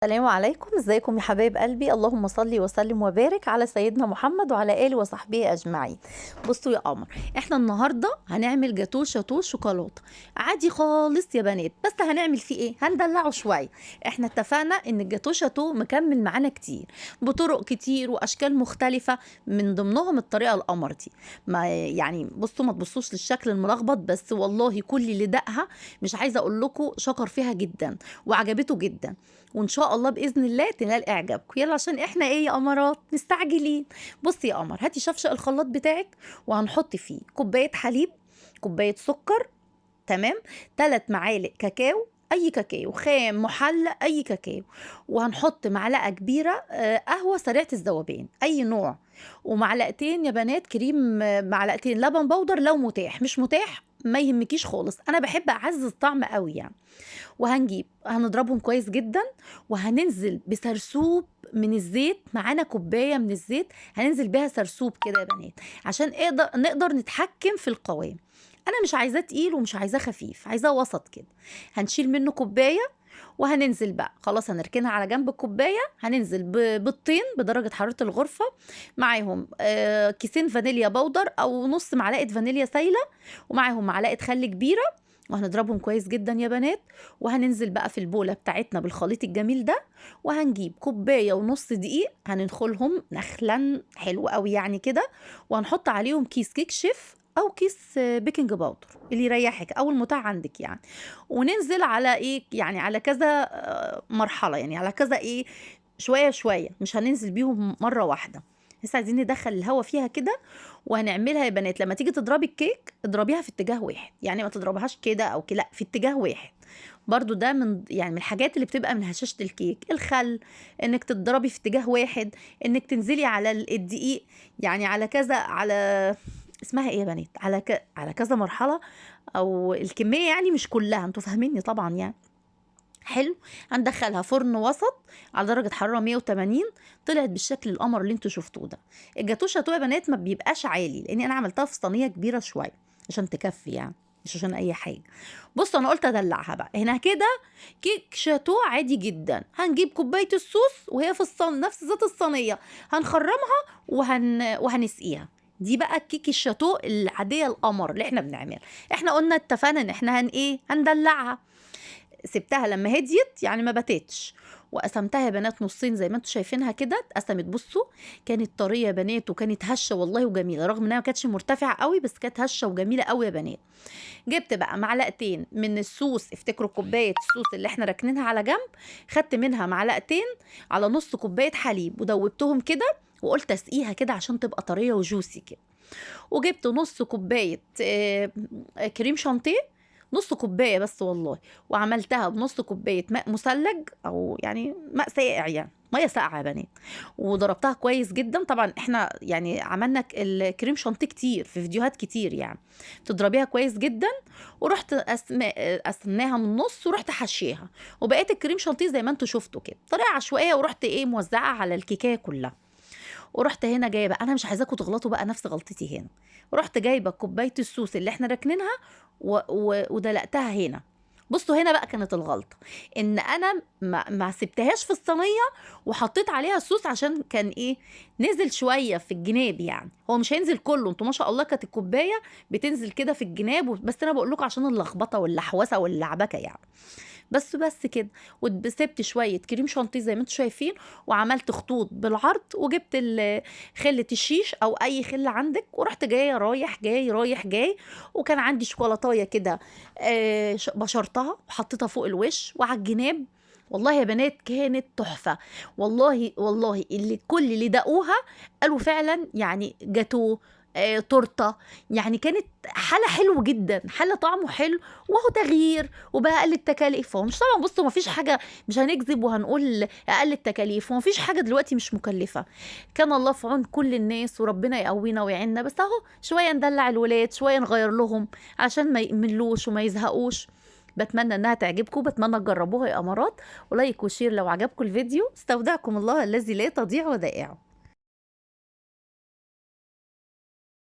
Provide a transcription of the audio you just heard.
السلام عليكم، ازيكم يا حبايب قلبي؟ اللهم صل وسلم وبارك على سيدنا محمد وعلى اله وصحبه اجمعين. بصوا يا قمر، احنا النهارده هنعمل جاتوه شاتوه شوكولاته عادي خالص يا بنات، بس هنعمل فيه ايه؟ هندلعه شويه. احنا اتفقنا ان الجاتوه شاتوه مكمل معانا كتير بطرق كتير واشكال مختلفه، من ضمنهم الطريقه القمر دي. ما يعني بصوا، ما تبصوش للشكل الملخبط، بس والله كل اللي دقها مش عايزه اقول لكم شكر فيها جدا وعجبته جدا، وان شاء الله باذن الله تنال اعجابكم. يلا عشان احنا ايه يا قمرات مستعجلين. بصي يا قمر، هاتي شفشق الخلاط بتاعك وهنحط فيه كوبايه حليب، كوبايه سكر، تمام، 3 معالق كاكاو، اي كاكاو خام محلى، اي كاكاو، وهنحط معلقه كبيره قهوه سريعه الذوبان اي نوع، ومعلقتين يا بنات كريم، معلقتين لبن بودر لو متاح، مش متاح ما يهمكيش خالص، انا بحب اعزز الطعم قوي يعني. هنضربهم كويس جدا، وهننزل بسرسوب من الزيت، معانا كوبايه من الزيت هننزل بيها سرسوب كده يا بنات، عشان نقدر نتحكم في القوام. انا مش عايزاه تقيل ومش عايزاه خفيف، عايزاه وسط كده. هنشيل منه كوبايه وهننزل بقى، خلاص هنركنها على جنب الكوبايه. هننزل ببيضتين بدرجه حراره الغرفه، معاهم كيسين فانيليا بودر او نص معلقه فانيليا سايله، ومعاهم معلقه خل كبيره، وهنضربهم كويس جدا يا بنات. وهننزل بقى في البوله بتاعتنا بالخليط الجميل ده، وهنجيب كوبايه ونص دقيق هننخلهم نخلا حلو قوي يعني كده، وهنحط عليهم كيس كيك شيف او كيس بيكنج باودر اللي يريحك او المتاح عندك يعني. وننزل على ايه يعني، على كذا مرحله يعني، على كذا ايه، شويه شويه، مش هننزل بيهم مره واحده، لسه عايزين ندخل الهواء فيها كده. وهنعملها يا بنات، لما تيجي تضربي الكيك اضربيها في اتجاه واحد، يعني ما تضربهاش كده او كده، لا، في اتجاه واحد. برضو ده من الحاجات اللي بتبقى من هشاشة الكيك، الخل، انك تضربي في اتجاه واحد، انك تنزلي على الدقيق يعني على كذا، على اسمها ايه يا بنات، على كذا مرحلة، او الكمية يعني مش كلها، انتوا فاهميني طبعا يعني. حلو، هندخلها فرن وسط على درجة حرارة 180. طلعت بالشكل القمر اللي انتوا شفتوه ده. الجاتوه شاتوه يا بنات ما بيبقاش عالي، لان انا عملتها في صينية كبيرة شوية عشان تكفي يعني، مش عشان اي حاجة. بصوا انا قلت ادلعها بقى هنا كده. كيك شاتوه عادي جدا، هنجيب كوباية الصوص وهي في نفس ذات الصينية، هنخرمها وهنسقيها. دي بقى الكيك الشاتوه العادية القمر اللي احنا بنعملها. احنا قلنا اتفقنا ان احنا هندلعها. سبتها لما هديت يعني ما باتتش، وقسمتها يا بنات نصين زي ما انتم شايفينها كده، اتقسمت. بصوا كانت طريه يا بنات، وكانت هشه والله وجميله، رغم انها ما كانتش مرتفعه قوي، بس كانت هشه وجميله قوي يا بنات. جبت بقى معلقتين من الصوص، افتكروا كوبايه الصوص اللي احنا راكنينها على جنب، خدت منها معلقتين على نص كوبايه حليب ودوبتهم كده، وقلت اسقيها كده عشان تبقى طريه وجوسي كده. وجبت نص كوبايه كريم شانتيه، نص كوبايه بس والله، وعملتها بنص كوبايه ماء مثلج، او يعني ماء ساقع يعني، ميه ساقعه يا بنات، وضربتها كويس جدا. طبعا احنا يعني عملنا الكريم شانتيه كتير في فيديوهات كتير يعني، تضربيها كويس جدا. ورحت قسمناها من النص ورحت حشيها، وبقيت الكريم شانتيه زي ما انتوا شفتوا كده طريقه عشوائيه، ورحت ايه موزعه على الكيكه كلها. ورحت هنا جايبه، انا مش عايزاكم تغلطوا بقى نفس غلطتي هنا، ورحت جايبه كوبايه الصوص اللي احنا راكنينها ودلقتها هنا. بصوا هنا بقى كانت الغلطه، ان انا ما سبتهاش في الصينيه وحطيت عليها الصوص، عشان كان ايه، نزل شويه في الجناب يعني، هو مش هينزل كله، انتوا ما شاء الله كانت الكوبايه بتنزل كده في الجناب، بس انا بقول لكم عشان اللخبطه واللحوسه واللعبكه يعني. بس كده. وسبت شويه كريم شانتيه زي ما انتم شايفين، وعملت خطوط بالعرض، وجبت خله الشيش او اي خله عندك، ورحت جايه رايح جاي رايح جاي. وكان عندي شوكولاتايه كده بشرتها وحطيتها فوق الوش وعلى الجناب. والله يا بنات كانت تحفه، والله والله كل اللي دقوها قالوا فعلا يعني جاتوه، تورته يعني، كانت حاله حلوه جدا، حاله طعمه حلو، وهو تغيير وبقى اقل التكاليف. هو مش طبعا، بصوا ما فيش حاجه، مش هنكذب وهنقول اقل التكاليف، وما فيش حاجه دلوقتي مش مكلفه. كان الله في عون كل الناس، وربنا يقوينا ويعيننا، بس اهو شويه ندلع الولاد، شويه نغير لهم عشان ما يملوش وما يزهقوش. بتمنى انها تعجبكم، بتمنى تجربوها يا امارات، ولايك وشير لو عجبكم الفيديو. استودعكم الله الذي لا تضيع ودائعه.